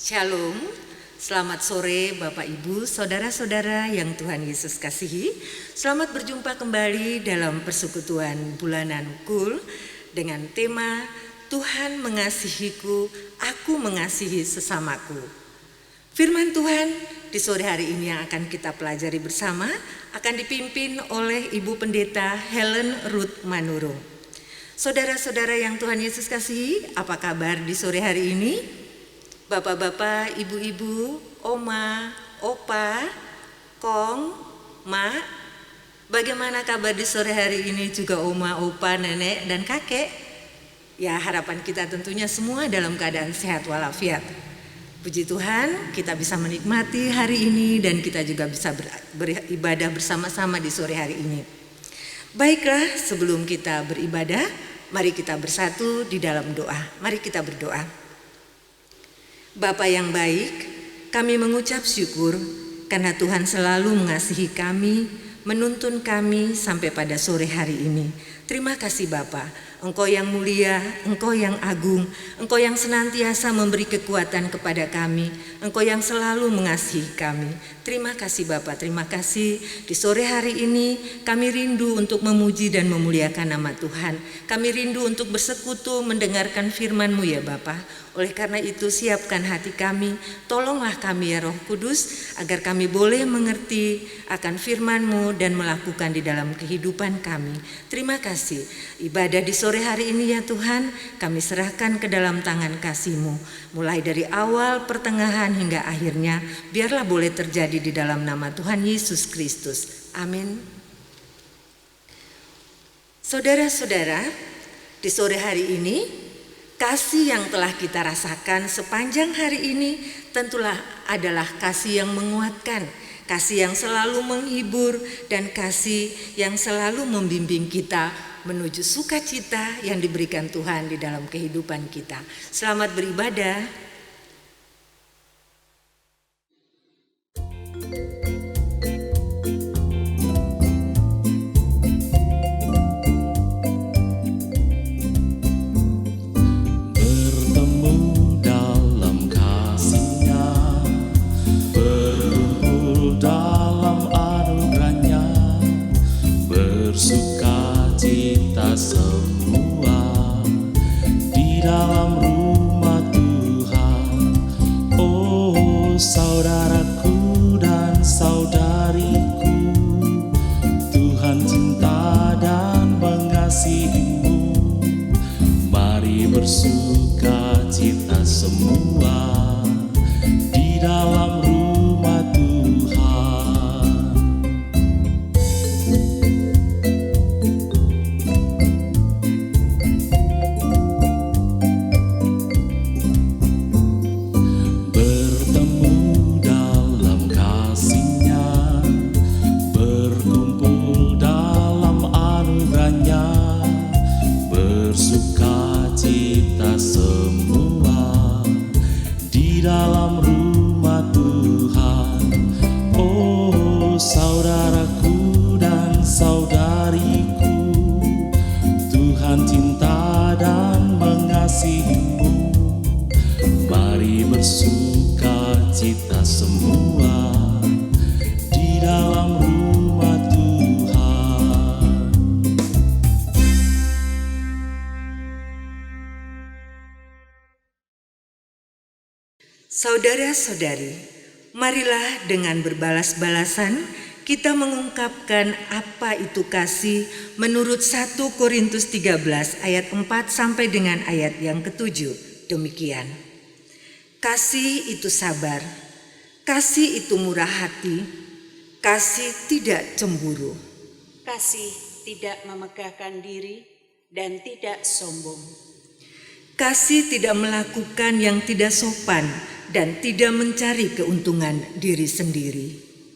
Shalom, selamat sore Bapak Ibu, Saudara-saudara yang Tuhan Yesus kasihi. Selamat berjumpa kembali dalam persekutuan bulanan Kul dengan tema Tuhan mengasihiku, aku mengasihi sesamaku. Firman Tuhan di sore hari ini yang akan kita pelajari bersama akan dipimpin oleh Ibu Pendeta Helen Ruth Manurung. Saudara-saudara yang Tuhan Yesus kasihi, apa kabar di sore hari ini? Bapak-bapak, ibu-ibu, oma, opa, kong, mak, bagaimana kabar di sore hari ini juga oma, opa, nenek, dan kakek? Ya, harapan kita tentunya semua dalam keadaan sehat walafiat. Puji Tuhan, kita bisa menikmati hari ini dan kita juga bisa beribadah bersama-sama di sore hari ini. Baiklah, sebelum kita beribadah, mari kita bersatu di dalam doa. Mari kita berdoa. Bapa yang baik, kami mengucap syukur karena Tuhan selalu mengasihi kami, menuntun kami sampai pada sore hari ini. Terima kasih Bapa, Engkau yang mulia, Engkau yang agung, Engkau yang senantiasa memberi kekuatan kepada kami, Engkau yang selalu mengasihi kami. Terima kasih Bapa, terima kasih. Di sore hari ini kami rindu untuk memuji dan memuliakan nama Tuhan. Kami rindu untuk bersekutu mendengarkan firman-Mu ya Bapa. Oleh karena itu siapkan hati kami, tolonglah kami ya Roh Kudus agar kami boleh mengerti akan firman-Mu dan melakukan di dalam kehidupan kami. Terima kasih. Ibadah di sore hari ini ya Tuhan, kami serahkan ke dalam tangan kasih-Mu. Mulai dari awal, pertengahan hingga akhirnya, biarlah boleh terjadi di dalam nama Tuhan Yesus Kristus. Amin. Saudara-saudara, di sore hari ini, kasih yang telah kita rasakan sepanjang hari ini tentulah adalah kasih yang menguatkan, kasih yang selalu menghibur, dan kasih yang selalu membimbing kita menuju sukacita yang diberikan Tuhan di dalam kehidupan kita. Selamat beribadah. Saudara-saudari, marilah dengan berbalas-balasan kita mengungkapkan apa itu kasih menurut 1 Korintus 13 ayat 4 sampai dengan ayat yang ke-7. Demikian. Kasih itu sabar, kasih itu murah hati, kasih tidak cemburu. Kasih tidak memegahkan diri dan tidak sombong. Kasih tidak melakukan yang tidak sopan dan tidak mencari keuntungan diri sendiri.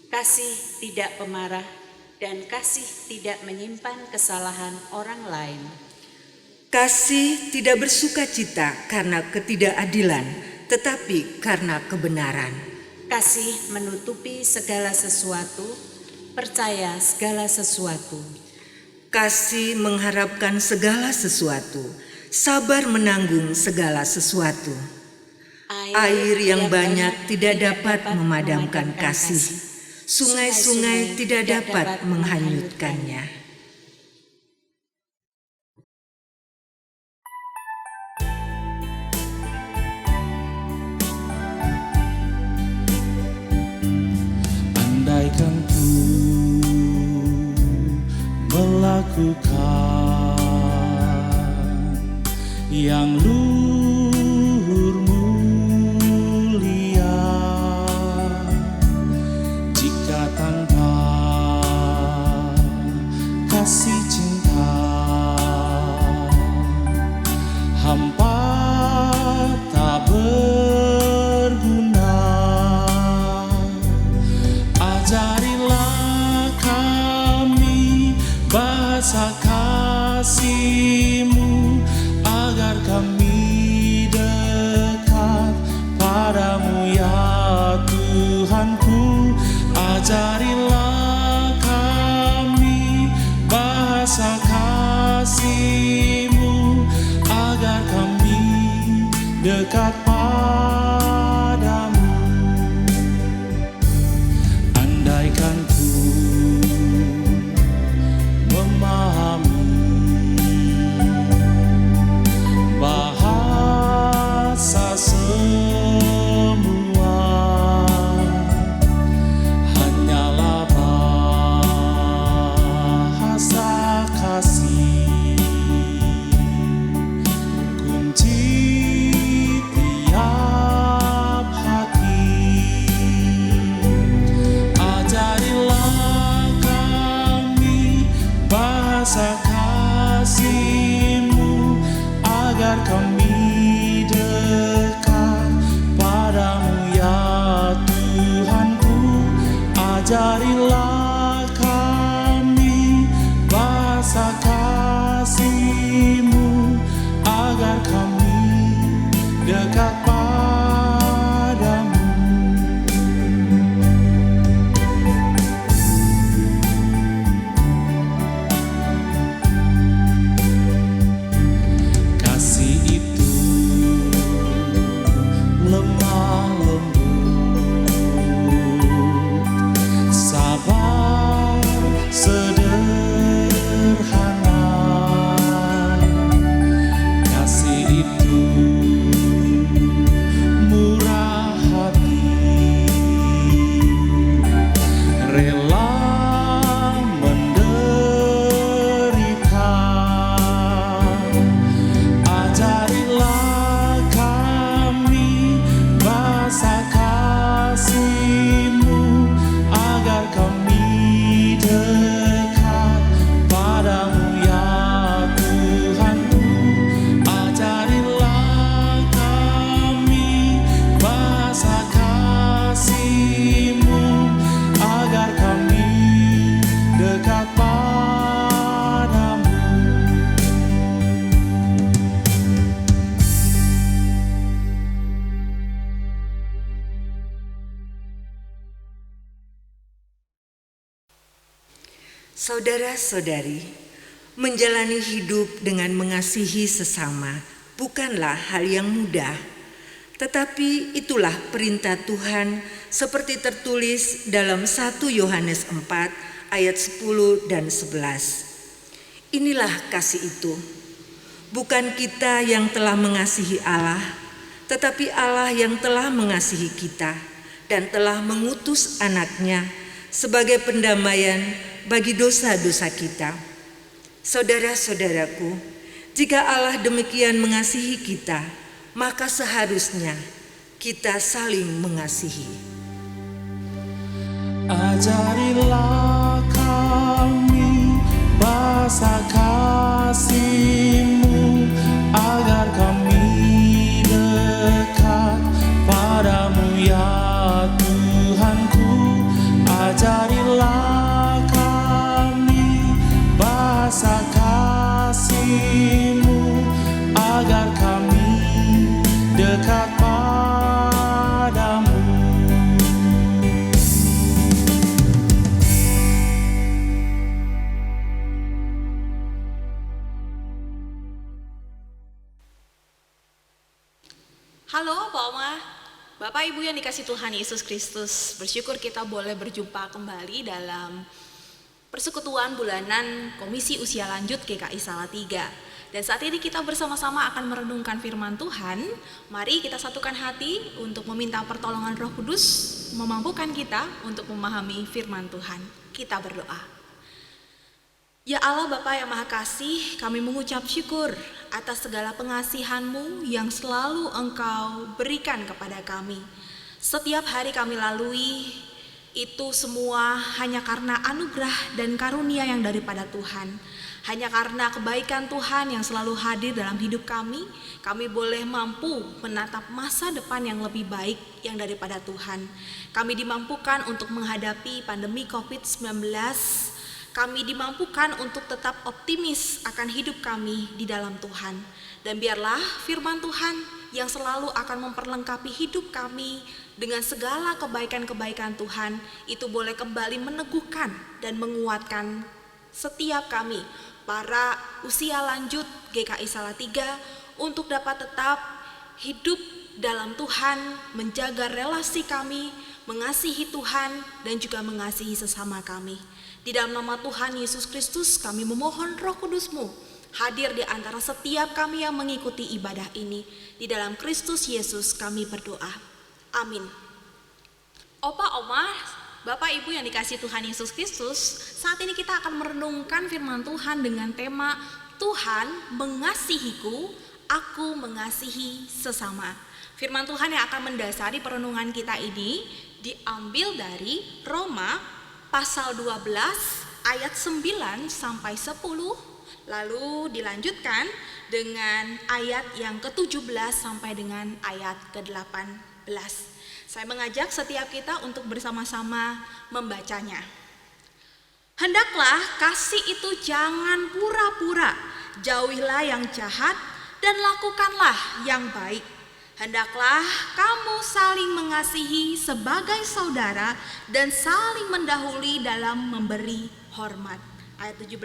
Kasih tidak pemarah dan kasih tidak menyimpan kesalahan orang lain. Kasih tidak bersukacita karena ketidakadilan, tetapi karena kebenaran. Kasih menutupi segala sesuatu, percaya segala sesuatu. Kasih mengharapkan segala sesuatu, sabar menanggung segala sesuatu. Air yang banyak tidak dapat memadamkan kasih. Sungai-sungai tidak dapat menghanyutkannya. Andaikan ku melakukan yang luhur mulia, jika tanpa kasih cinta hampa tak berguna. Ajarilah kami bahasa kasih-Mu, agar kami dekat padamu ya Tuhanku. Ajarilah kami bahasa kasih-Mu, agar kami dekat padamu. Andaikan ku memahami bahasa semua, hanyalah bahasa kasih, kunci tiap hati. Ajarilah kami bahasa kasih-Mu, agar kami dekat padamu ya Tuhanku. Ajarilah kami bahasa kasih-Mu, agar kami dekat padamu. Kasih itu lemah lembut, sabar sederhana. Kasih itu murah hati, rela menderita. Ajarilah kami bahasa kasih-Mu, agar kami dekat padamu ya Tuhanku. Ajarilah kami bahasa kasih-Mu, agar kami dekat padamu. Saudara-saudari, menjalani hidup dengan mengasihi sesama bukanlah hal yang mudah. Tetapi itulah perintah Tuhan seperti tertulis dalam 1 Yohanes 4 ayat 10 dan 11. Inilah kasih itu, bukan kita yang telah mengasihi Allah, tetapi Allah yang telah mengasihi kita dan telah mengutus anaknya sebagai pendamaian bagi dosa-dosa kita. Saudara-saudaraku, jika Allah demikian mengasihi kita, maka seharusnya kita saling mengasihi. Ajarilah kami bahasa kasih-Mu, agar kami dekat padamu ya Tuhanku. Ajarilah kami bahasa kasih-Mu, agar kami dekat padamu. Halo Pak Oma, Bapak Ibu yang dikasih Tuhan Yesus Kristus, bersyukur kita boleh berjumpa kembali dalam persekutuan bulanan Komisi Usia Lanjut GKI Salatiga. Dan saat ini kita bersama-sama akan merenungkan firman Tuhan. Mari kita satukan hati untuk meminta pertolongan Roh Kudus memampukan kita untuk memahami firman Tuhan. Kita berdoa. Ya Allah Bapa yang Maha Kasih, kami mengucap syukur atas segala pengasihan-Mu yang selalu Engkau berikan kepada kami. Setiap hari kami lalui, itu semua hanya karena anugerah dan karunia yang daripada Tuhan. Hanya karena kebaikan Tuhan yang selalu hadir dalam hidup kami boleh mampu menatap masa depan yang lebih baik yang daripada Tuhan. Kami dimampukan untuk menghadapi pandemi COVID-19. Kami dimampukan untuk tetap optimis akan hidup kami di dalam Tuhan. Dan biarlah firman Tuhan yang selalu akan memperlengkapi hidup kami dengan segala kebaikan-kebaikan Tuhan itu boleh kembali meneguhkan dan menguatkan setiap kami, para usia lanjut GKI Salatiga, untuk dapat tetap hidup dalam Tuhan, menjaga relasi kami, mengasihi Tuhan, dan juga mengasihi sesama kami. Di dalam nama Tuhan Yesus Kristus kami memohon Roh Kudus-Mu hadir di antara setiap kami yang mengikuti ibadah ini. Di dalam Kristus Yesus kami berdoa. Amin. Opa, Oma, Bapak Ibu yang dikasih Tuhan Yesus Kristus, saat ini kita akan merenungkan firman Tuhan dengan tema Tuhan mengasihiku, aku mengasihi sesama. Firman Tuhan yang akan mendasari perenungan kita ini diambil dari Roma pasal 12 ayat 9 sampai 10, lalu dilanjutkan dengan ayat yang ke-17 sampai dengan ayat ke-18. Saya mengajak setiap kita untuk bersama-sama membacanya. Hendaklah kasih itu jangan pura-pura, jauhilah yang jahat dan lakukanlah yang baik. Hendaklah kamu saling mengasihi sebagai saudara dan saling mendahului dalam memberi hormat. Ayat 17,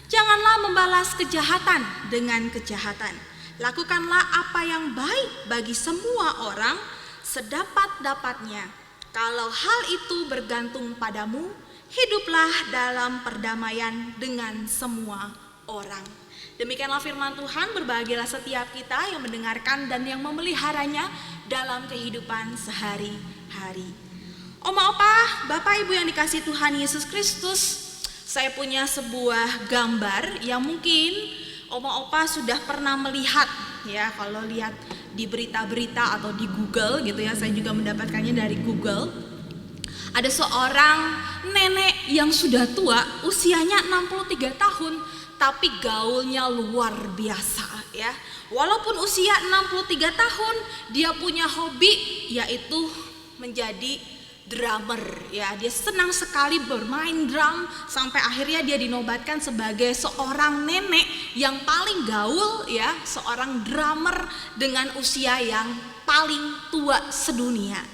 janganlah membalas kejahatan dengan kejahatan. Lakukanlah apa yang baik bagi semua orang sedapat-dapatnya. Kalau hal itu bergantung padamu, hiduplah dalam perdamaian dengan semua orang. Demikianlah firman Tuhan, berbahagialah setiap kita yang mendengarkan dan yang memeliharanya dalam kehidupan sehari-hari. Oma, opa, Bapak Ibu yang dikasih Tuhan Yesus Kristus, saya punya sebuah gambar yang mungkin oma, opa sudah pernah melihat ya, kalau lihat di berita-berita atau di Google gitu ya, saya juga mendapatkannya dari Google. Ada seorang nenek yang sudah tua, usianya 63 tahun, tapi gaulnya luar biasa ya. Walaupun usia 63 tahun, dia punya hobi yaitu menjadi drummer ya. Dia senang sekali bermain drum sampai akhirnya dia dinobatkan sebagai seorang nenek yang paling gaul ya, seorang drummer dengan usia yang paling tua sedunia.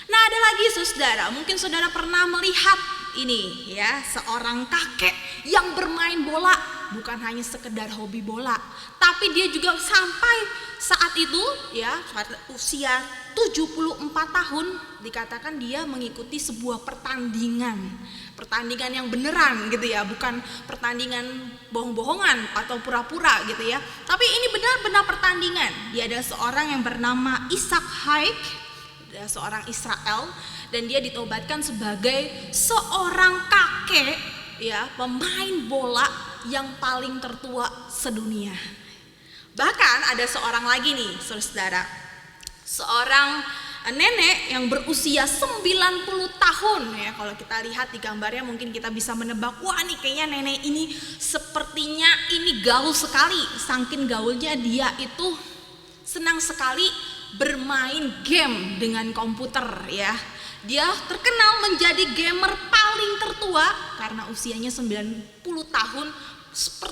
Nah, ada lagi saudara, mungkin saudara pernah melihat ini ya, seorang kakek yang bermain bola, bukan hanya sekedar hobi bola, tapi dia juga sampai saat itu ya, saat usia 74 tahun dikatakan dia mengikuti sebuah pertandingan yang beneran gitu ya, bukan pertandingan bohong-bohongan atau pura-pura gitu ya, tapi ini benar-benar pertandingan. Dia adalah seorang yang bernama Isaac Hayek, seorang Israel, dan dia ditobatkan sebagai seorang kakek ya, pemain bola yang paling tertua sedunia. Bahkan ada seorang lagi nih saudara, seorang nenek yang berusia 90 tahun ya. Kalau kita lihat di gambarnya mungkin kita bisa menebak, wah nih kayaknya nenek ini sepertinya ini gaul sekali. Saking gaulnya dia itu senang sekali bermain game dengan komputer ya. Dia terkenal menjadi gamer paling tertua karena usianya 90 tahun,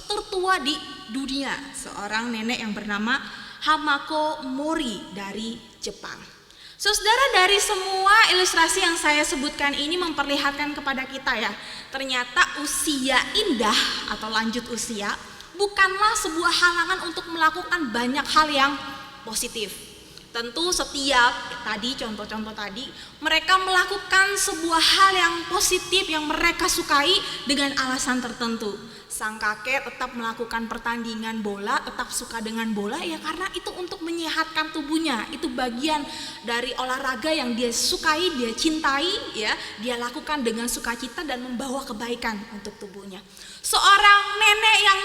tertua di dunia. Seorang nenek yang bernama Hamako Mori dari Jepang. Saudara, dari semua ilustrasi yang saya sebutkan ini memperlihatkan kepada kita ya, ternyata usia indah atau lanjut usia bukanlah sebuah halangan untuk melakukan banyak hal yang positif. Tentu setiap tadi contoh-contoh tadi mereka melakukan sebuah hal yang positif yang mereka sukai dengan alasan tertentu. Sang kakek tetap melakukan pertandingan bola, tetap suka dengan bola ya karena itu untuk menyehatkan tubuhnya. Itu bagian dari olahraga yang dia sukai, dia cintai ya, dia lakukan dengan sukacita dan membawa kebaikan untuk tubuhnya. Seorang nenek yang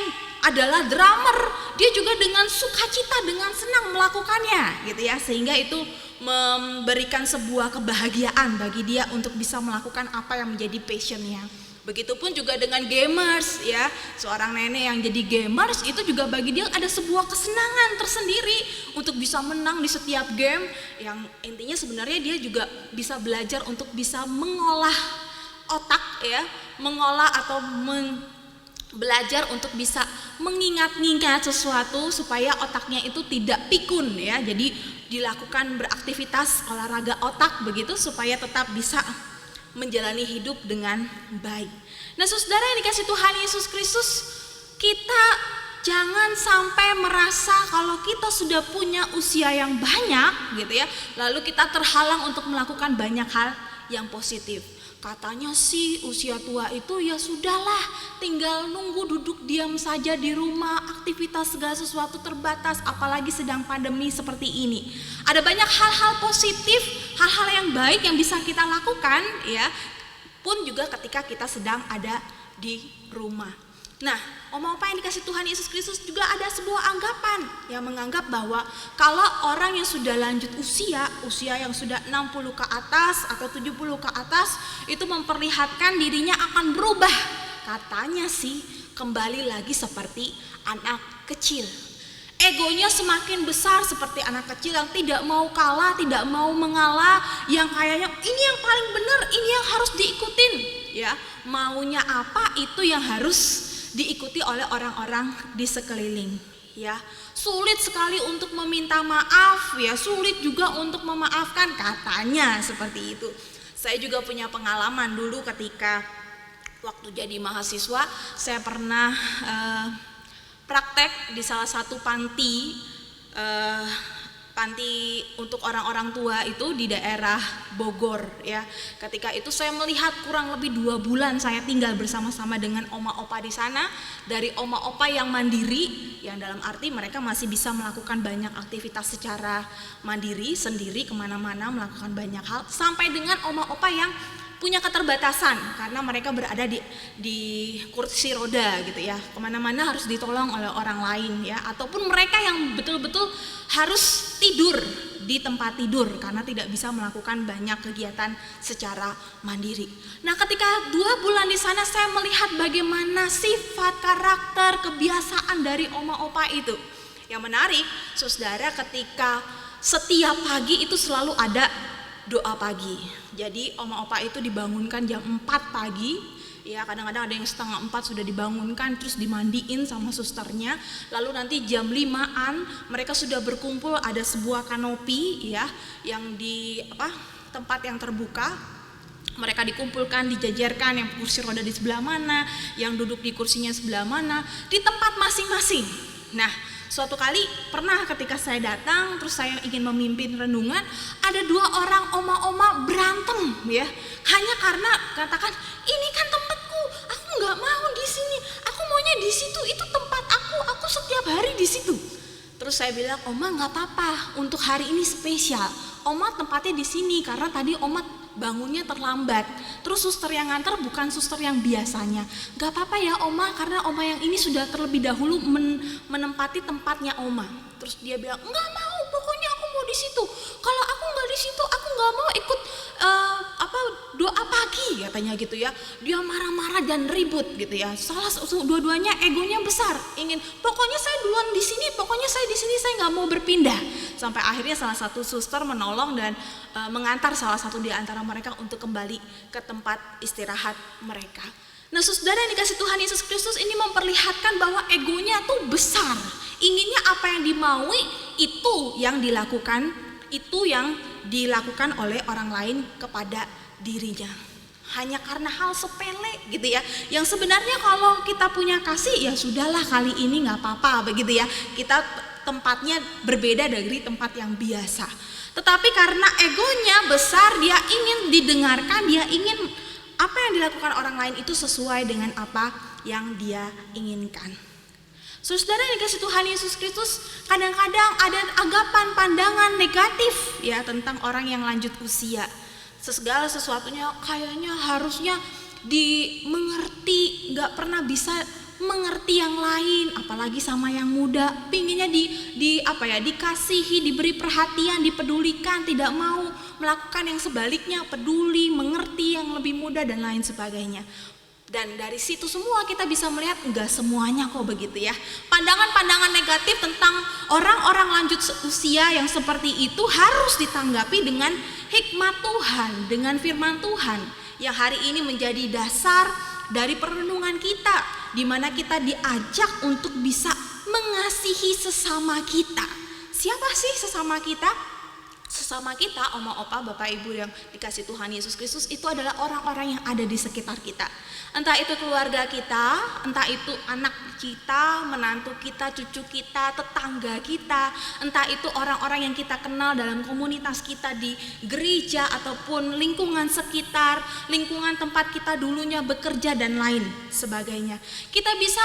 adalah drummer, dia juga dengan sukacita, dengan senang melakukannya gitu ya, sehingga itu memberikan sebuah kebahagiaan bagi dia untuk bisa melakukan apa yang menjadi passionnya. Begitupun juga dengan gamers ya, seorang nenek yang jadi gamers itu juga bagi dia ada sebuah kesenangan tersendiri untuk bisa menang di setiap game, yang intinya sebenarnya dia juga bisa belajar untuk bisa mengolah otak ya, mengolah atau belajar untuk bisa mengingat-ingat sesuatu supaya otaknya itu tidak pikun ya. Jadi dilakukan beraktivitas olahraga otak begitu supaya tetap bisa menjalani hidup dengan baik. Nah, saudara yang dikasih Tuhan Yesus Kristus, kita jangan sampai merasa kalau kita sudah punya usia yang banyak gitu ya, lalu kita terhalang untuk melakukan banyak hal yang positif. Katanya sih usia tua itu ya sudahlah, tinggal nunggu duduk diam saja di rumah, aktivitas segala sesuatu terbatas, apalagi sedang pandemi seperti ini. Ada banyak hal-hal positif, hal-hal yang baik yang bisa kita lakukan ya, pun juga ketika kita sedang ada di rumah. Nah, oma-opa yang dikasih Tuhan Yesus Kristus juga ada sebuah anggapan yang menganggap bahwa kalau orang yang sudah lanjut usia yang sudah 60 ke atas atau 70 ke atas itu memperlihatkan dirinya akan berubah. Katanya sih kembali lagi seperti anak kecil. Egonya semakin besar seperti anak kecil yang tidak mau kalah, tidak mau mengalah, yang kayaknya ini yang paling benar, ini yang harus diikutin ya. Maunya apa itu yang harus diikuti oleh orang-orang di sekeliling ya. Sulit sekali untuk meminta maaf ya, sulit juga untuk memaafkan, katanya seperti itu. Saya juga punya pengalaman dulu ketika waktu jadi mahasiswa, saya pernah praktek di salah satu panti untuk orang-orang tua itu di daerah Bogor ya. Ketika itu saya melihat kurang lebih 2 bulan saya tinggal bersama-sama dengan oma-opa di sana. Dari oma-opa yang mandiri, yang dalam arti mereka masih bisa melakukan banyak aktivitas secara mandiri, sendiri kemana-mana melakukan banyak hal, sampai dengan oma-opa yang punya keterbatasan karena mereka berada di kursi roda gitu ya, kemana-mana harus ditolong oleh orang lain ya, ataupun mereka yang betul-betul harus tidur di tempat tidur karena tidak bisa melakukan banyak kegiatan secara mandiri. Nah, ketika 2 bulan di sana saya melihat bagaimana sifat, karakter, kebiasaan dari oma-opa itu. Yang menarik, saudara, ketika setiap pagi itu selalu ada doa pagi. Jadi oma-opa itu dibangunkan jam 4 pagi ya, kadang-kadang ada yang setengah 4 sudah dibangunkan, terus dimandiin sama susternya, lalu nanti jam 5-an mereka sudah berkumpul, ada sebuah kanopi ya yang di tempat yang terbuka. Mereka dikumpulkan, dijajarkan, yang kursi roda di sebelah mana, yang duduk di kursinya sebelah mana, di tempat masing-masing. Nah, suatu kali pernah ketika saya datang terus saya ingin memimpin renungan, ada 2 orang oma-oma berantem ya, hanya karena katakan ini kan tempatku, aku nggak mau di sini, aku maunya di situ, itu tempat aku setiap hari di situ. Terus saya bilang, oma nggak apa-apa, untuk hari ini spesial, oma tempatnya di sini karena tadi oma bangunnya terlambat. Terus suster yang nganter bukan suster yang biasanya. Gak apa-apa ya oma, karena oma yang ini sudah terlebih dahulu menempati tempatnya oma. Terus dia bilang, enggak mau, pokoknya aku mau di situ. Kalau aku nggak di situ, aku nggak mau ikut doa pagi katanya gitu ya. Dia marah-marah dan ribut gitu ya. Dua-duanya egonya besar, ingin pokoknya saya duluan di sini, pokoknya saya di sini, saya nggak mau berpindah. Sampai akhirnya salah satu suster menolong dan mengantar salah satu di antara mereka untuk kembali ke tempat istirahat mereka. Nah, saudara yang dikasih Tuhan Yesus Kristus, ini memperlihatkan bahwa egonya tuh besar. Inginnya apa yang dimaui itu yang dilakukan, oleh orang lain kepada dirinya. Hanya karena hal sepele gitu ya. Yang sebenarnya kalau kita punya kasih ya sudahlah, kali ini nggak apa-apa begitu ya. Kita tempatnya berbeda dari tempat yang biasa. Tetapi karena egonya besar, dia ingin didengarkan, dia ingin apa yang dilakukan orang lain itu sesuai dengan apa yang dia inginkan. Saudara yang dikasih Tuhan Yesus Kristus, kadang-kadang ada anggapan pandangan negatif ya tentang orang yang lanjut usia. Segala sesuatunya kayaknya harusnya dimengerti, nggak pernah bisa mengerti yang lain, apalagi sama yang muda. Pinginnya dikasihi, diberi perhatian, dipedulikan, tidak mau melakukan yang sebaliknya, peduli, mengerti yang lebih muda dan lain sebagainya. Dan dari situ semua kita bisa melihat enggak semuanya kok begitu ya. Pandangan-pandangan negatif tentang orang-orang lanjut usia yang seperti itu harus ditanggapi dengan hikmat Tuhan, dengan firman Tuhan yang hari ini menjadi dasar dari perenungan kita, di mana kita diajak untuk bisa mengasihi sesama kita. Siapa sih sesama kita? Sesama kita, oma, opa, bapak, ibu yang dikasih Tuhan Yesus Kristus itu adalah orang-orang yang ada di sekitar kita. Entah itu keluarga kita, entah itu anak kita, menantu kita, cucu kita, tetangga kita, entah itu orang-orang yang kita kenal dalam komunitas kita di gereja ataupun lingkungan sekitar, lingkungan tempat kita dulunya bekerja dan lain sebagainya. Kita bisa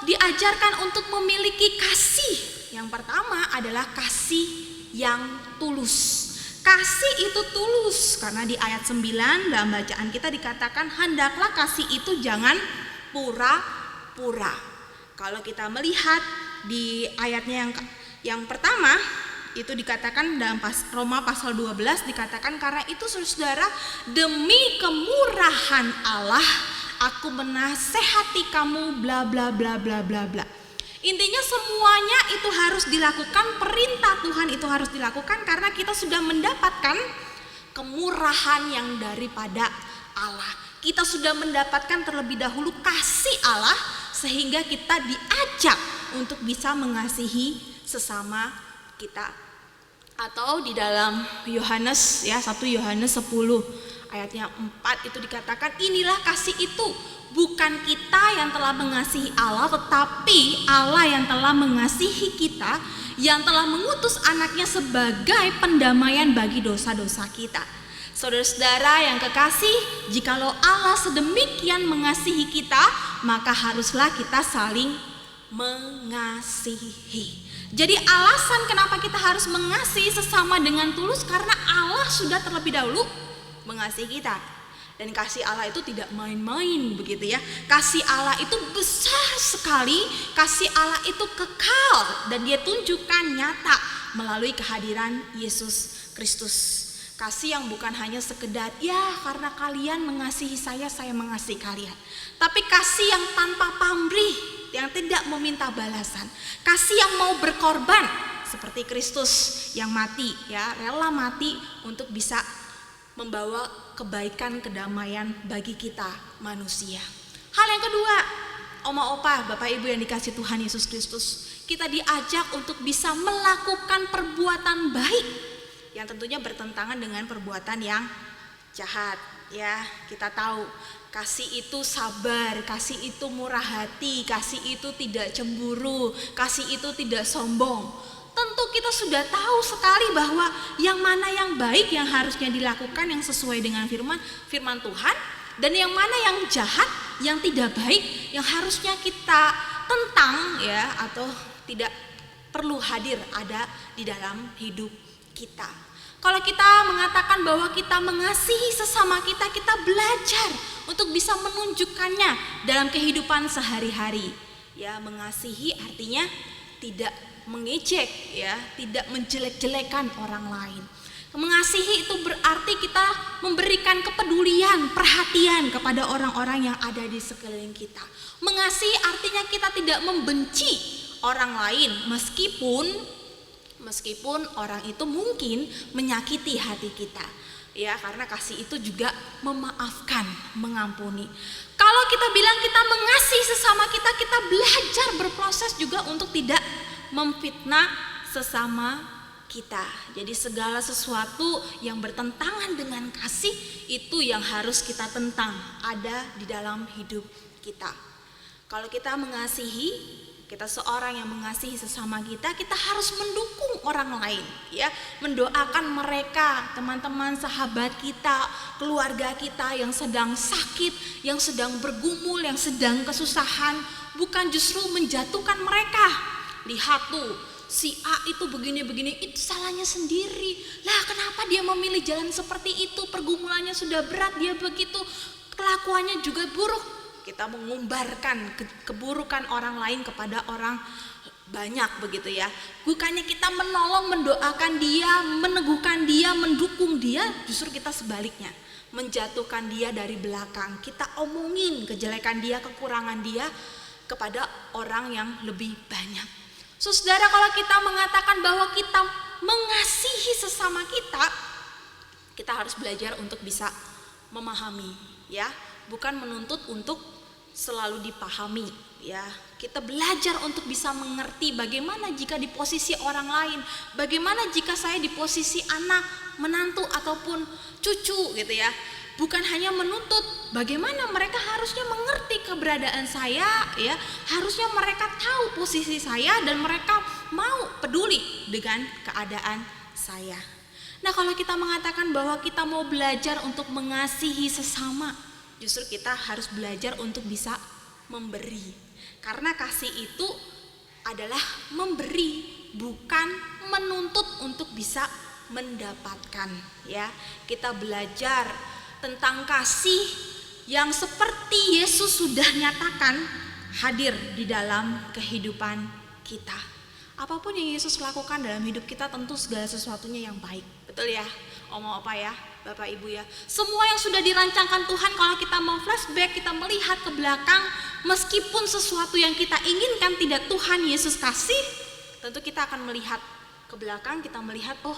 diajarkan untuk memiliki kasih. Yang pertama adalah kasih yang tulus. Kasih itu tulus karena di ayat 9 dalam bacaan kita dikatakan hendaklah kasih itu jangan pura-pura. Kalau kita melihat di ayatnya yang pertama itu dikatakan dalam Roma pasal 12 dikatakan karena itu saudara demi kemurahan Allah aku menasehati kamu bla bla bla bla bla bla. Intinya semuanya itu harus dilakukan, perintah Tuhan itu harus dilakukan karena kita sudah mendapatkan kemurahan yang daripada Allah. Kita sudah mendapatkan terlebih dahulu kasih Allah sehingga kita diajak untuk bisa mengasihi sesama kita. Atau di dalam Yohanes ya 1 Yohanes 10 ayatnya 4 itu dikatakan inilah kasih itu. Bukan kita yang telah mengasihi Allah, tetapi Allah yang telah mengasihi kita, yang telah mengutus anaknya sebagai pendamaian bagi dosa-dosa kita. Saudara-saudara yang kekasih, jikalau Allah sedemikian mengasihi kita, maka haruslah kita saling mengasihi. Jadi alasan kenapa kita harus mengasihi sesama dengan tulus, karena Allah sudah terlebih dahulu mengasihi kita. Dan kasih Allah itu tidak main-main begitu ya. Kasih Allah itu besar sekali, kasih Allah itu kekal dan dia tunjukkan nyata melalui kehadiran Yesus Kristus. Kasih yang bukan hanya sekedar ya karena kalian mengasihi saya mengasihi kalian. Tapi kasih yang tanpa pamrih, yang tidak meminta balasan. Kasih yang mau berkorban seperti Kristus yang mati ya, rela mati untuk bisa membawa kebaikan, kedamaian bagi kita manusia. Hal yang kedua, oma, opa, bapak, ibu yang dikasih Tuhan Yesus Kristus, kita diajak untuk bisa melakukan perbuatan baik yang tentunya bertentangan dengan perbuatan yang jahat. Ya, kita tahu kasih itu sabar, kasih itu murah hati, kasih itu tidak cemburu, kasih itu tidak sombong. Tentu kita sudah tahu sekali bahwa yang mana yang baik yang harusnya dilakukan yang sesuai dengan firman Tuhan, dan yang mana yang jahat, yang tidak baik yang harusnya kita tentang ya atau tidak perlu hadir ada di dalam hidup kita. Kalau kita mengatakan bahwa kita mengasihi sesama kita, kita belajar untuk bisa menunjukkannya dalam kehidupan sehari-hari. Ya, mengasihi artinya tidak mengejek ya, tidak menjelek-jelekan orang lain. Mengasihi itu berarti kita memberikan kepedulian, perhatian kepada orang-orang yang ada di sekeliling kita. Mengasihi artinya kita tidak membenci orang lain meskipun orang itu mungkin menyakiti hati kita. Ya, karena kasih itu juga memaafkan, mengampuni. Kalau kita bilang kita mengasihi sesama kita, kita belajar berproses juga untuk tidak memfitnah sesama kita. Jadi segala sesuatu yang bertentangan dengan kasih itu yang harus kita tentang ada di dalam hidup kita. Kalau kita mengasihi, kita seorang yang mengasihi sesama kita, kita harus mendukung orang lain, ya, mendoakan mereka, teman-teman, sahabat kita, keluarga kita yang sedang sakit, yang sedang bergumul, yang sedang kesusahan, bukan justru menjatuhkan mereka. Lihat tuh, si A itu begini-begini, itu salahnya sendiri. Lah kenapa dia memilih jalan seperti itu? Pergumulannya sudah berat, dia begitu, kelakuannya juga buruk. Kita mengumbarkan keburukan orang lain kepada orang banyak begitu ya. Bukannya kita menolong, mendoakan dia, meneguhkan dia, mendukung dia, justru kita sebaliknya, menjatuhkan dia dari belakang. Kita omongin kejelekan dia, kekurangan dia kepada orang yang lebih banyak. Saudara, kalau kita mengatakan bahwa kita mengasihi sesama kita harus belajar untuk bisa memahami, ya, bukan menuntut untuk selalu dipahami, ya. Kita belajar untuk bisa mengerti bagaimana jika di posisi orang lain, bagaimana jika saya di posisi anak, menantu ataupun cucu gitu ya. Bukan hanya menuntut, bagaimana mereka harusnya mengerti keberadaan saya, ya. Harusnya mereka tahu posisi saya dan mereka mau peduli dengan keadaan saya. Nah, kalau kita mengatakan bahwa kita mau belajar untuk mengasihi sesama, justru kita harus belajar untuk bisa memberi. Karena kasih itu adalah memberi, bukan menuntut untuk bisa mendapatkan, ya. Kita belajar tentang kasih yang seperti Yesus sudah nyatakan hadir di dalam kehidupan kita. Apapun yang Yesus lakukan dalam hidup kita, tentu segala sesuatunya yang baik. Betul ya, Om Opa ya, Bapak Ibu ya. Semua yang sudah dirancangkan Tuhan, kalau kita mau flashback, kita melihat ke belakang, meskipun sesuatu yang kita inginkan tidak Tuhan Yesus kasih, tentu kita akan melihat ke belakang, kita melihat, oh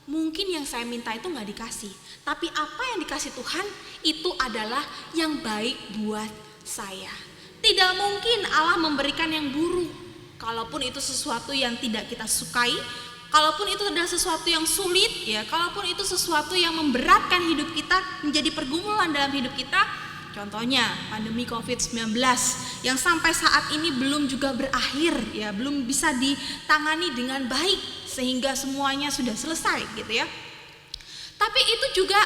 mungkin yang saya minta itu gak dikasih. Tapi apa yang dikasih Tuhan, itu adalah yang baik buat saya. Tidak mungkin Allah memberikan yang buruk. Kalaupun itu sesuatu yang tidak kita sukai, kalaupun itu adalah sesuatu yang sulit, ya, kalaupun itu sesuatu yang memberatkan hidup kita, menjadi pergumulan dalam hidup kita, contohnya pandemi COVID-19 yang sampai saat ini belum juga berakhir, ya, belum bisa ditangani dengan baik sehingga semuanya sudah selesai gitu ya. Tapi itu juga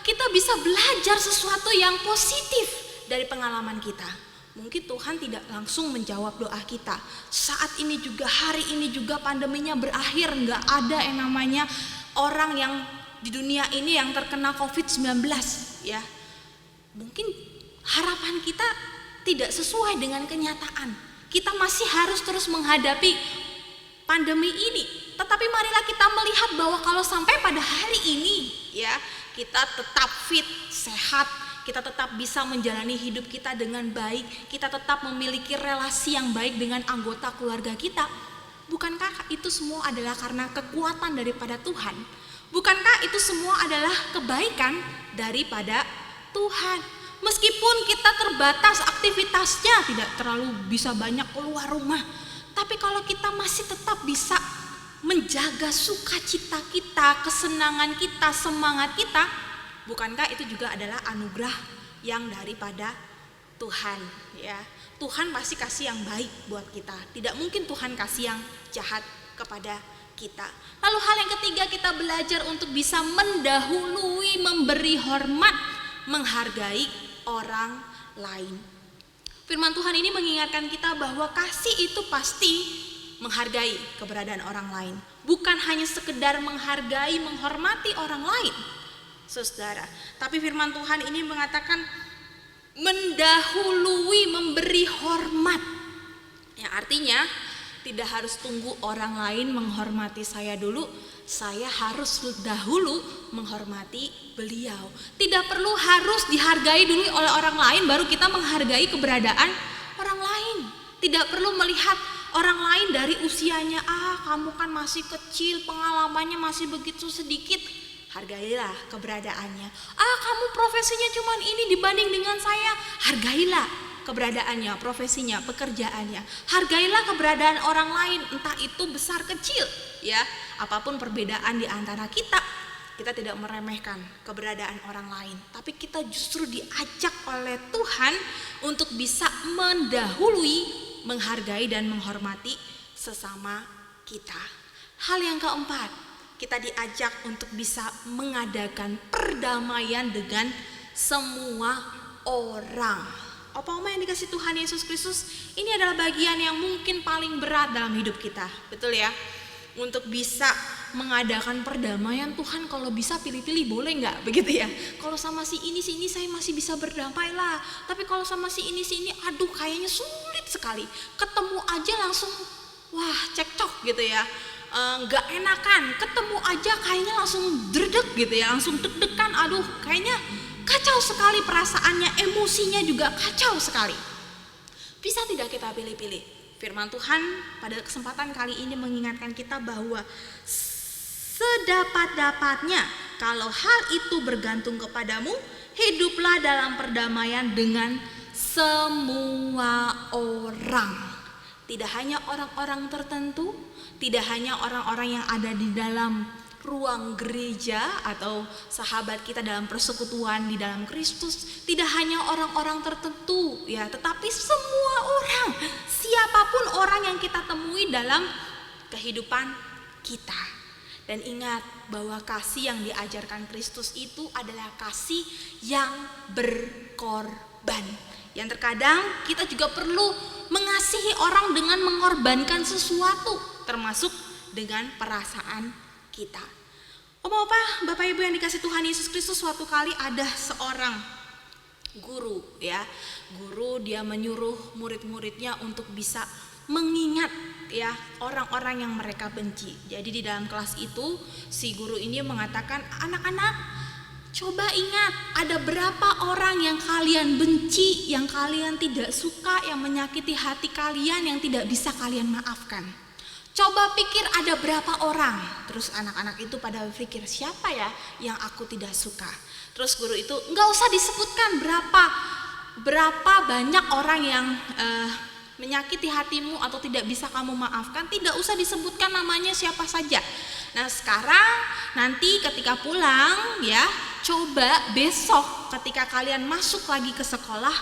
kita bisa belajar sesuatu yang positif dari pengalaman kita. Mungkin Tuhan tidak langsung menjawab doa kita. Saat ini juga, hari ini juga pandeminya berakhir, nggak ada yang namanya orang yang di dunia ini yang terkena COVID-19, ya. Mungkin harapan kita tidak sesuai dengan kenyataan. Kita masih harus terus menghadapi pandemi ini. Tetapi marilah kita melihat bahwa kalau sampai pada hari ini, ya, kita tetap fit, sehat, kita tetap bisa menjalani hidup kita dengan baik, kita tetap memiliki relasi yang baik dengan anggota keluarga kita. Bukankah itu semua adalah karena kekuatan daripada Tuhan? Bukankah itu semua adalah kebaikan daripada Tuhan? Meskipun kita terbatas aktivitasnya, tidak terlalu bisa banyak keluar rumah, tapi kalau kita masih tetap bisa menjaga sukacita kita, kesenangan kita, semangat kita, bukankah itu juga adalah anugerah yang daripada Tuhan, ya. Tuhan pasti kasih yang baik buat kita. Tidak mungkin Tuhan kasih yang jahat kepada kita. Lalu hal yang ketiga, kita belajar untuk bisa mendahului, memberi hormat, menghargai orang lain. Firman Tuhan ini mengingatkan kita bahwa kasih itu pasti menghargai keberadaan orang lain. Bukan hanya sekedar menghargai, menghormati orang lain, saudara. Tapi firman Tuhan ini mengatakan mendahului, memberi hormat. Yang artinya tidak harus tunggu orang lain menghormati saya dulu, saya harus dahulu menghormati beliau. Tidak perlu harus dihargai dulu oleh orang lain baru kita menghargai keberadaan orang lain. Tidak perlu melihat orang lain dari usianya, kamu kan masih kecil, pengalamannya masih begitu sedikit. Hargailah keberadaannya. Kamu profesinya cuma ini dibanding dengan saya. Hargailah keberadaannya, profesinya, pekerjaannya. Hargailah keberadaan orang lain, entah itu besar kecil, ya. Apapun perbedaan di antara kita, kita tidak meremehkan keberadaan orang lain, tapi kita justru diajak oleh Tuhan untuk bisa mendahului, menghargai dan menghormati sesama kita. Hal yang keempat, kita diajak untuk bisa mengadakan perdamaian dengan semua orang. Opa-oma yang dikasih Tuhan Yesus Kristus, ini adalah bagian yang mungkin paling berat dalam hidup kita, betul ya? Untuk bisa mengadakan perdamaian, Tuhan kalau bisa pilih-pilih boleh nggak begitu ya? Kalau sama si ini saya masih bisa berdamai lah, tapi kalau sama si ini aduh kayaknya sulit sekali. Ketemu aja langsung wah cekcok gitu ya, nggak enakan. Ketemu aja kayaknya langsung dredeg gitu ya, langsung deg-degan. Aduh kayaknya kacau sekali perasaannya, emosinya juga kacau sekali. Bisa tidak kita pilih-pilih? Firman Tuhan pada kesempatan kali ini mengingatkan kita bahwa sedapat-dapatnya kalau hal itu bergantung kepadamu, hiduplah dalam perdamaian dengan semua orang. Tidak hanya orang-orang tertentu, tidak hanya orang-orang yang ada di dalam ruang gereja atau sahabat kita dalam persekutuan di dalam Kristus, tidak hanya orang-orang tertentu ya, tetapi semua orang, siapapun orang yang kita temui dalam kehidupan kita. Dan ingat bahwa kasih yang diajarkan Kristus itu adalah kasih yang berkorban. Yang terkadang kita juga perlu mengasihi orang dengan mengorbankan sesuatu, termasuk dengan perasaan kita. Opa-opa, Bapak Ibu yang dikasih Tuhan Yesus Kristus, suatu kali ada seorang guru ya. Guru dia menyuruh murid-muridnya untuk bisa mengingat ya orang-orang yang mereka benci. Jadi di dalam kelas itu si guru ini mengatakan, anak-anak coba ingat ada berapa orang yang kalian benci, yang kalian tidak suka, yang menyakiti hati kalian, yang tidak bisa kalian maafkan. Coba pikir ada berapa orang. Terus anak-anak itu pada berpikir, siapa ya yang aku tidak suka. Terus guru itu nggak usah disebutkan berapa banyak orang yang menyakiti hatimu atau tidak bisa kamu maafkan, tidak usah disebutkan namanya siapa saja. Nah sekarang nanti ketika pulang ya, coba besok ketika kalian masuk lagi ke sekolah,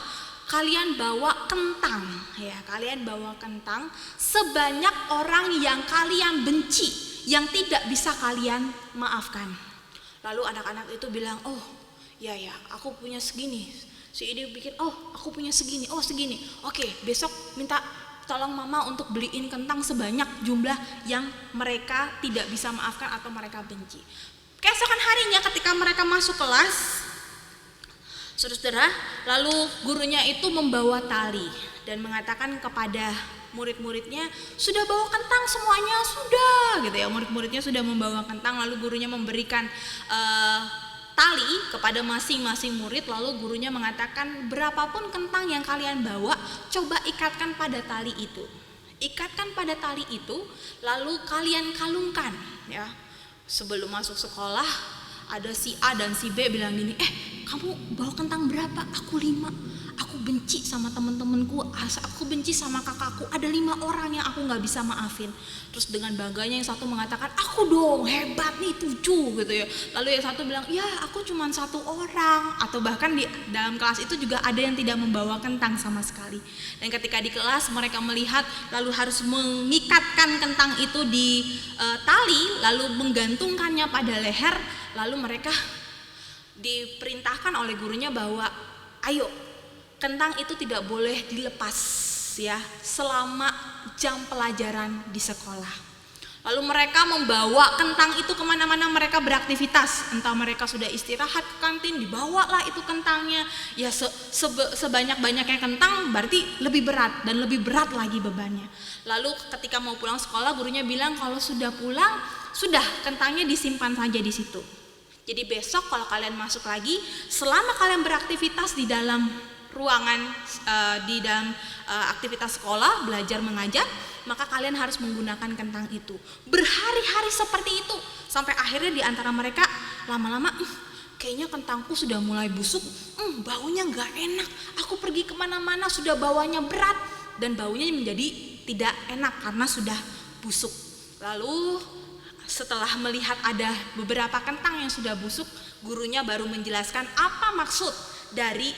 kalian bawa kentang ya, kalian bawa kentang sebanyak orang yang kalian benci, yang tidak bisa kalian maafkan. Lalu anak-anak itu bilang, oh ya aku punya segini. Si ini pikir, oh aku punya segini, oh segini. Oke, besok minta tolong mama untuk beliin kentang sebanyak jumlah yang mereka tidak bisa maafkan atau mereka benci. Keesokan harinya ketika mereka masuk kelas, saudara, lalu gurunya itu membawa tali dan mengatakan kepada murid-muridnya, sudah bawa kentang semuanya? Sudah gitu ya, murid-muridnya sudah membawa kentang. Lalu gurunya memberikan tali kepada masing-masing murid, lalu gurunya mengatakan, berapapun kentang yang kalian bawa, coba ikatkan pada tali itu. Ikatkan pada tali itu, lalu kalian kalungkan ya. Sebelum masuk sekolah, ada si A dan si B bilang gini, kamu bawa kentang berapa? Aku 5. Aku benci sama temen-temenku, aku benci sama kakakku, ada 5 orang yang aku gak bisa maafin. Terus dengan bangganya yang satu mengatakan, aku dong hebat nih 7 gitu ya. Lalu yang satu bilang, ya aku cuma 1 orang. Atau bahkan di dalam kelas itu juga ada yang tidak membawa kentang sama sekali. Dan ketika di kelas mereka melihat, lalu harus mengikatkan kentang itu di tali, lalu menggantungkannya pada leher. Lalu mereka diperintahkan oleh gurunya bahwa ayo, kentang itu tidak boleh dilepas ya selama jam pelajaran di sekolah. Lalu mereka membawa kentang itu kemana-mana mereka beraktivitas. Entah mereka sudah istirahat ke kantin, dibawalah itu kentangnya. Ya sebanyak-banyaknya kentang berarti lebih berat dan lebih berat lagi bebannya. Lalu ketika mau pulang sekolah, gurunya bilang kalau sudah pulang, sudah kentangnya disimpan saja di situ. Jadi besok kalau kalian masuk lagi, selama kalian beraktivitas di dalam ruangan, di dalam aktivitas sekolah, belajar mengajar, maka kalian harus menggunakan kentang itu. Berhari-hari seperti itu, sampai akhirnya di antara mereka lama-lama, kayaknya kentangku sudah mulai busuk, baunya gak enak, aku pergi kemana-mana sudah bawanya berat, dan baunya menjadi tidak enak karena sudah busuk. Lalu setelah melihat ada beberapa kentang yang sudah busuk, gurunya baru menjelaskan apa maksud dari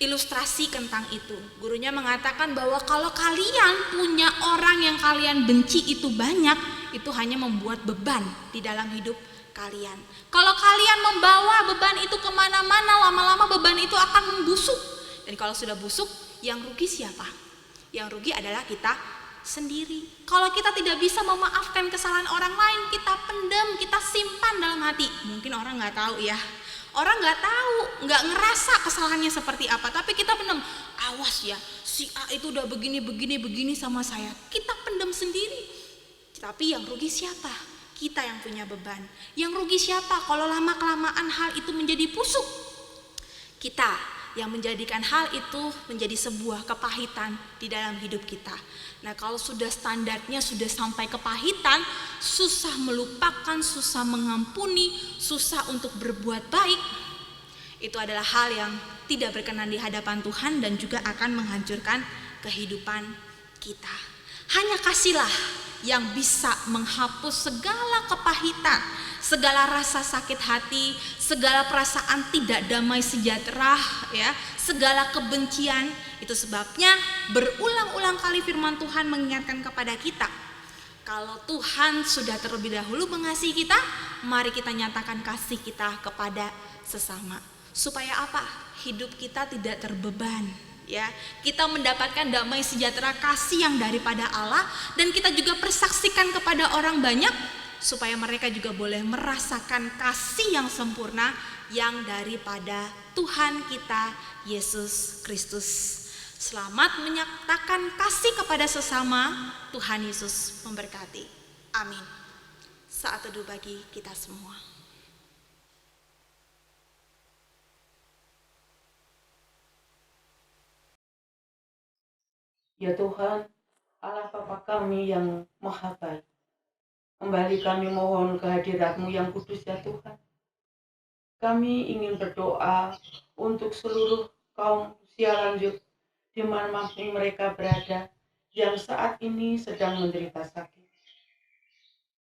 ilustrasi tentang itu. Gurunya mengatakan bahwa kalau kalian punya orang yang kalian benci itu banyak, itu hanya membuat beban di dalam hidup kalian. Kalau kalian membawa beban itu kemana-mana, lama-lama beban itu akan membusuk. Dan kalau sudah busuk, yang rugi siapa? Yang rugi adalah kita sendiri. Kalau kita tidak bisa memaafkan kesalahan orang lain, kita pendam, kita simpan dalam hati. Mungkin orang nggak tahu ya, orang nggak tahu, nggak ngerasa kesalahannya seperti apa, tapi kita pendam. Awas ya, si A itu udah begini sama saya. Kita pendam sendiri. Tapi yang rugi siapa? Kita yang punya beban. Yang rugi siapa kalau lama-kelamaan hal itu menjadi busuk? Kita yang menjadikan hal itu menjadi sebuah kepahitan di dalam hidup kita. Nah, kalau sudah standarnya sudah sampai kepahitan, susah melupakan, susah mengampuni, susah untuk berbuat baik, itu adalah hal yang tidak berkenan di hadapan Tuhan dan juga akan menghancurkan kehidupan kita. Hanya kasihlah yang bisa menghapus segala kepahitan, segala rasa sakit hati, segala perasaan tidak damai sejahtera, ya, segala kebencian. Itu sebabnya berulang-ulang kali firman Tuhan mengingatkan kepada kita, kalau Tuhan sudah terlebih dahulu mengasihi kita, mari kita nyatakan kasih kita kepada sesama. Supaya apa? Hidup kita tidak terbeban, ya. Kita mendapatkan damai sejahtera kasih yang daripada Allah, dan kita juga persaksikan kepada orang banyak supaya mereka juga boleh merasakan kasih yang sempurna yang daripada Tuhan kita Yesus Kristus. Selamat menyatakan kasih kepada sesama. Tuhan Yesus memberkati. Amin. Saat teduh bagi kita semua. Ya Tuhan, Allah Bapa kami yang maha baik, kembali kami mohon kehadirat-Mu yang kudus ya Tuhan. Kami ingin berdoa untuk seluruh kaum usia lanjut dimanapun mereka berada yang saat ini sedang menderita sakit.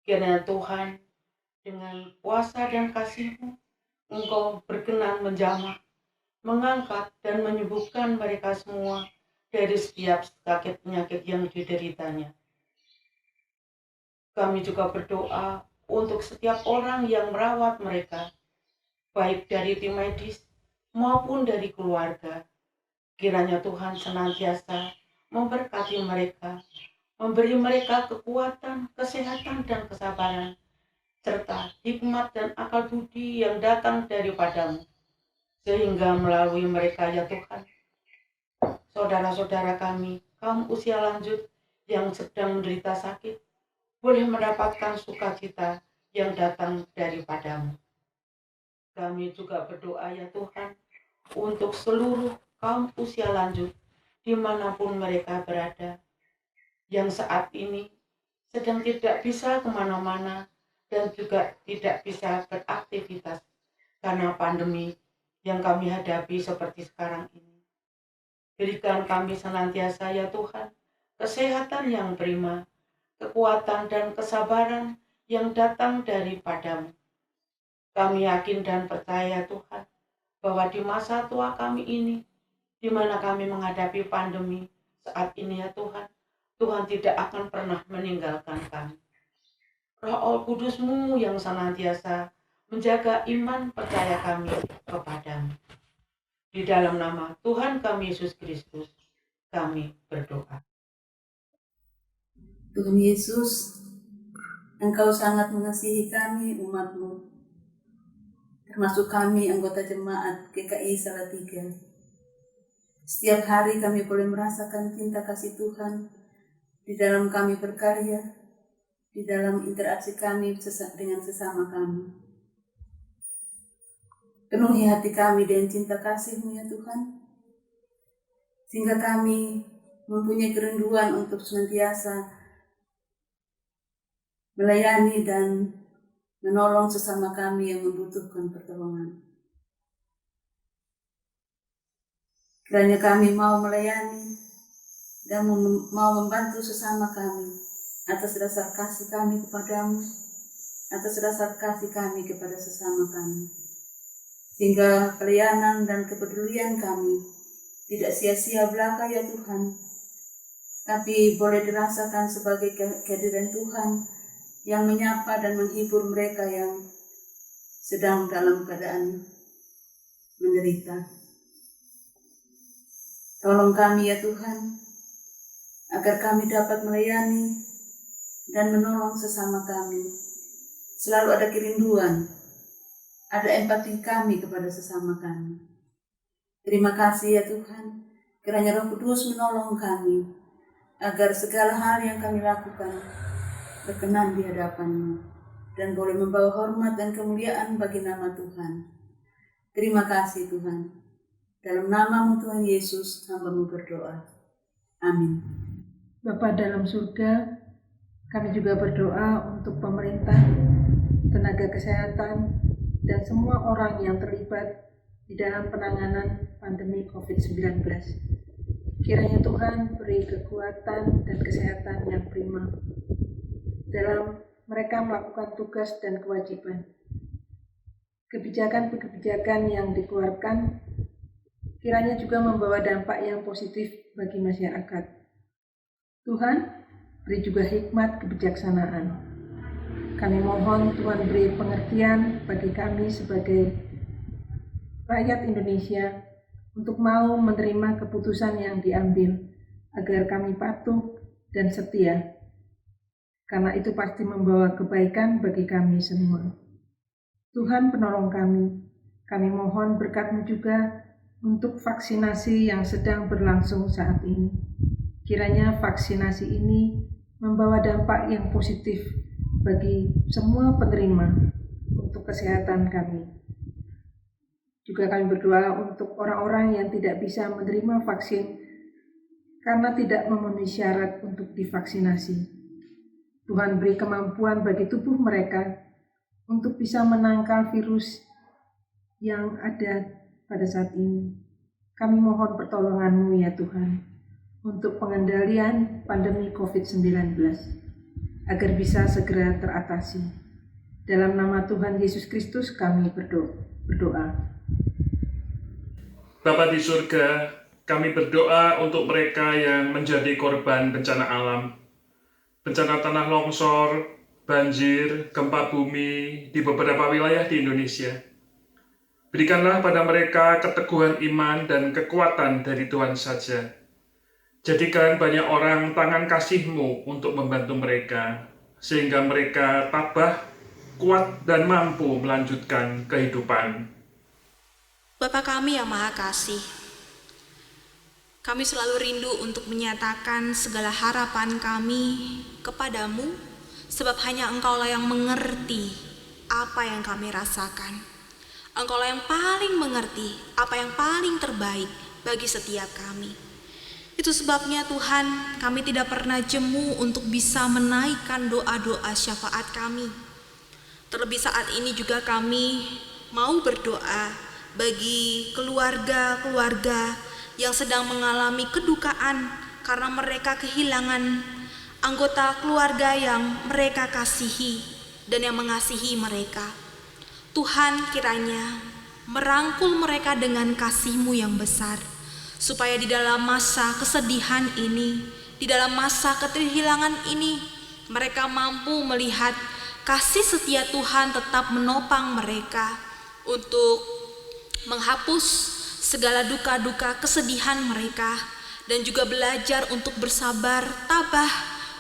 Kiranya Tuhan, dengan kuasa dan kasih-Mu, Engkau berkenan menjamah, mengangkat dan menyembuhkan mereka semua dari setiap sakit penyakit yang dideritanya. Kami juga berdoa untuk setiap orang yang merawat mereka, baik dari tim medis maupun dari keluarga. Kiranya Tuhan senantiasa memberkati mereka, memberi mereka kekuatan, kesehatan, dan kesabaran, serta hikmat dan akal budi yang datang daripada-Mu. Sehingga melalui mereka ya Tuhan, saudara-saudara kami, kaum usia lanjut yang sedang menderita sakit, boleh mendapatkan sukacita yang datang daripada-Mu. Kami juga berdoa ya Tuhan, untuk seluruh kaum usia lanjut, dimanapun mereka berada, yang saat ini sedang tidak bisa kemana-mana dan juga tidak bisa beraktivitas karena pandemi yang kami hadapi seperti sekarang ini. Berikan kami senantiasa ya Tuhan, kesehatan yang prima, kekuatan dan kesabaran yang datang daripada-Mu. Kami yakin dan percaya Tuhan, bahwa di masa tua kami ini, di mana kami menghadapi pandemi saat ini ya Tuhan, Tuhan tidak akan pernah meninggalkan kami. Roh Kudus-Mu yang senantiasa menjaga iman percaya kami kepada-Mu. Di dalam nama Tuhan kami Yesus Kristus, kami berdoa. Tuhan Yesus, Engkau sangat mengasihi kami, umat-Mu, termasuk kami anggota jemaat GKI Salatiga. Setiap hari kami boleh merasakan cinta kasih Tuhan di dalam kami berkarya, di dalam interaksi kami dengan sesama kami. Penuhi hati kami dengan cinta kasih-Mu ya Tuhan, sehingga kami mempunyai kerinduan untuk senantiasa melayani dan menolong sesama kami yang membutuhkan pertolongan. Kiranya kami mau melayani dan mau membantu sesama kami atas dasar kasih kami kepada-Mu, atas dasar kasih kami kepada sesama kami. Sehingga pelayanan dan kepedulian kami tidak sia-sia belaka ya Tuhan, tapi boleh dirasakan sebagai kehadiran Tuhan yang menyapa dan menghibur mereka yang sedang dalam keadaan menderita. Tolong kami ya Tuhan, agar kami dapat melayani dan menolong sesama kami. Selalu ada kerinduan, ada empati kami kepada sesama kami. Terima kasih ya Tuhan, kiranya Roh Kudus menolong kami, agar segala hal yang kami lakukan berkenan di hadapan-Mu dan boleh membawa hormat dan kemuliaan bagi nama Tuhan. Terima kasih Tuhan. Dalam nama-Mu Tuhan Yesus, hamba-Mu berdoa. Amin. Bapa dalam surga, kami juga berdoa untuk pemerintah, tenaga kesehatan, dan semua orang yang terlibat di dalam penanganan pandemi COVID-19. Kiranya Tuhan beri kekuatan dan kesehatan yang prima dalam mereka melakukan tugas dan kewajiban. Kebijakan-kebijakan yang dikeluarkan kiranya juga membawa dampak yang positif bagi masyarakat. Tuhan, beri juga hikmat kebijaksanaan. Kami mohon Tuhan beri pengertian bagi kami sebagai rakyat Indonesia untuk mau menerima keputusan yang diambil agar kami patuh dan setia. Karena itu pasti membawa kebaikan bagi kami semua. Tuhan penolong kami mohon berkat-Mu juga untuk vaksinasi yang sedang berlangsung saat ini. Kiranya vaksinasi ini membawa dampak yang positif bagi semua penerima untuk kesehatan kami. Juga kami berdoa untuk orang-orang yang tidak bisa menerima vaksin karena tidak memenuhi syarat untuk divaksinasi. Tuhan beri kemampuan bagi tubuh mereka untuk bisa menangkal virus yang ada pada saat ini. Kami mohon pertolongan-Mu ya Tuhan untuk pengendalian pandemi COVID-19 agar bisa segera teratasi. Dalam nama Tuhan Yesus Kristus kami berdoa. Bapa di surga, kami berdoa untuk mereka yang menjadi korban bencana alam, bencana tanah longsor, banjir, gempa bumi di beberapa wilayah di Indonesia. Berikanlah pada mereka keteguhan iman dan kekuatan dari Tuhan saja. Jadikan banyak orang tangan kasih-Mu untuk membantu mereka, sehingga mereka tabah, kuat, dan mampu melanjutkan kehidupan. Bapa kami yang Maha Kasih, kami selalu rindu untuk menyatakan segala harapan kami kepadamu, sebab hanya Engkaulah yang mengerti apa yang kami rasakan. Engkaulah yang paling mengerti apa yang paling terbaik bagi setiap kami. Itu sebabnya Tuhan, kami tidak pernah jemu untuk bisa menaikkan doa-doa syafaat kami. Terlebih saat ini juga kami mau berdoa bagi keluarga-keluarga yang sedang mengalami kedukaan karena mereka kehilangan anggota keluarga yang mereka kasihi dan yang mengasihi mereka. Tuhan kiranya merangkul mereka dengan kasih-Mu yang besar, supaya di dalam masa kesedihan ini, di dalam masa keterhilangan ini, mereka mampu melihat kasih setia Tuhan tetap menopang mereka untuk menghapus segala duka-duka kesedihan mereka, dan juga belajar untuk bersabar, tabah,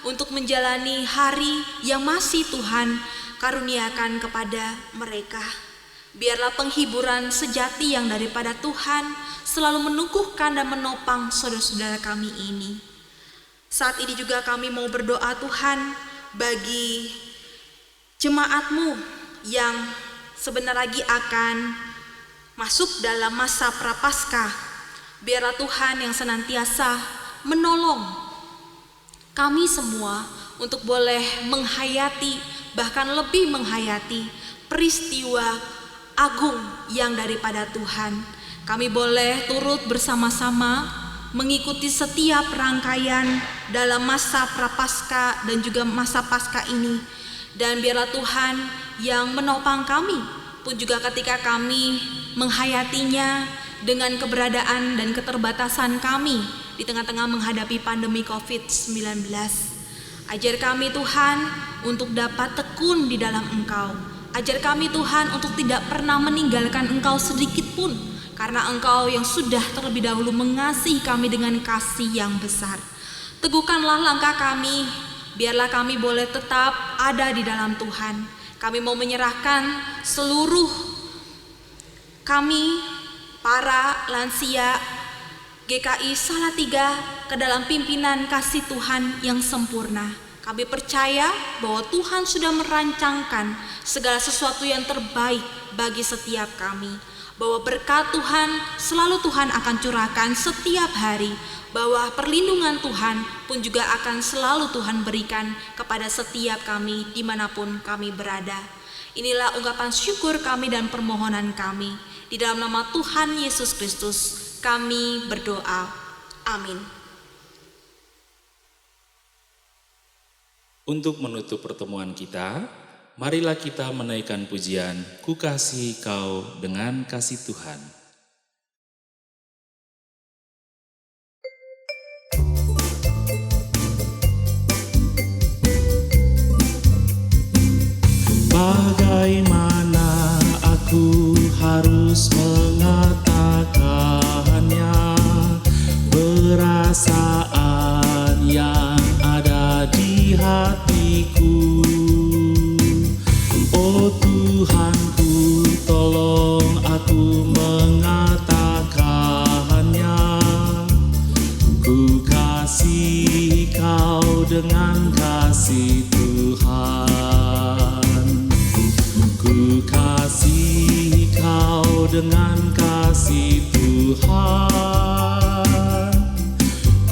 untuk menjalani hari yang masih Tuhan karuniakan kepada mereka. Biarlah penghiburan sejati yang daripada Tuhan selalu meneguhkan dan menopang saudara-saudara kami ini. Saat ini juga kami mau berdoa Tuhan bagi jemaat-Mu yang sebentar lagi akan masuk dalam masa prapaskah. Biarlah Tuhan yang senantiasa menolong kami semua untuk boleh menghayati, bahkan lebih menghayati peristiwa agung yang daripada Tuhan. Kami boleh turut bersama-sama mengikuti setiap rangkaian dalam masa prapaskah dan juga masa Paskah ini. Dan biarlah Tuhan yang menopang kami pun juga ketika kami menghayatinya, dengan keberadaan dan keterbatasan kami di tengah-tengah menghadapi pandemi COVID-19. Ajar kami Tuhan untuk dapat tekun di dalam Engkau. Ajar kami Tuhan untuk tidak pernah meninggalkan Engkau sedikit pun, karena Engkau yang sudah terlebih dahulu mengasihi kami dengan kasih yang besar. Teguhkanlah langkah kami, biarlah kami boleh tetap ada di dalam Tuhan. Kami mau menyerahkan seluruh kami, para lansia GKI Salatiga, ke dalam pimpinan kasih Tuhan yang sempurna. Kami percaya bahwa Tuhan sudah merancangkan segala sesuatu yang terbaik bagi setiap kami. Bahwa berkat Tuhan selalu Tuhan akan curahkan setiap hari. Bahwa perlindungan Tuhan pun juga akan selalu Tuhan berikan kepada setiap kami dimanapun kami berada. Inilah ungkapan syukur kami dan permohonan kami. Di dalam nama Tuhan Yesus Kristus kami berdoa. Amin. Untuk menutup pertemuan kita, marilah kita menaikkan pujian Ku Kasihi Kau dengan Kasih Tuhan. Bagaimana aku harus mengatakannya, perasaan yang ada di hatiku. Oh Tuhanku, tolong aku mengatakannya. Ku kasihi Kau dengan kasih Tuhan. Ku kasihi Kau dengan kasih Tuhan.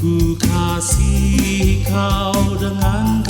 Ku kasihi Kau dengan